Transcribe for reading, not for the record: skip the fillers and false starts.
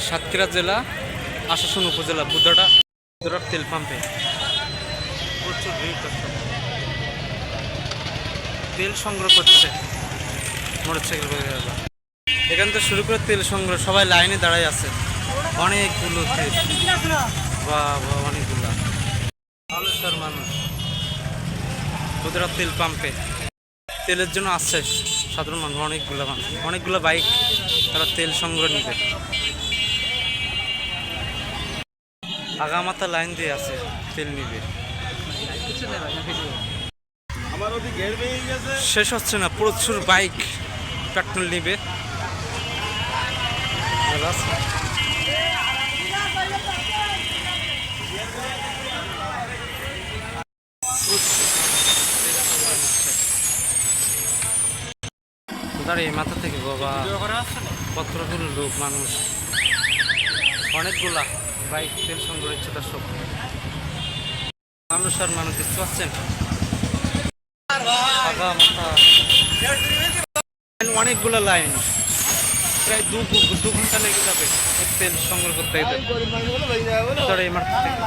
সাতক্ষীরা জেলা আশাসন উপজেলা বুধরা তেল পাম্পে প্রচুর ভিড় দর্শক। তেল সংগ্রহ করছে মোটরসাইকেল এখান থেকে শুরু করে তেল সংগ্রহ, সবাই লাইনে দাঁড়ায় আছে। অনেকগুলো তেল, বাহ অনেকগুলা মানুষের মানুষ বুধরা তেল পাম্পে তেলের জন্য আসছে সাধারণ মানুষ। অনেকগুলো বাইক, তারা তেল সংগ্রহ নিবে। আগামাতা লাইন দিয়ে আছে, তেল নিবে। শেষ হচ্ছে না, প্রচুর বাইক পেট্রোল নিবে। এই মাথা থেকে বাবা কতগুলো লোক মানুষ, অনেকগুলা বাইক তেল সংগ্রহ হচ্ছে দর্শক। মানুষ আর মানুষ দেখতে পাচ্ছেন, অনেকগুলো লাইন, প্রায় দু ঘন্টা লেগে যাবে তেল সংগ্রহ করতে এই মাথা থেকে।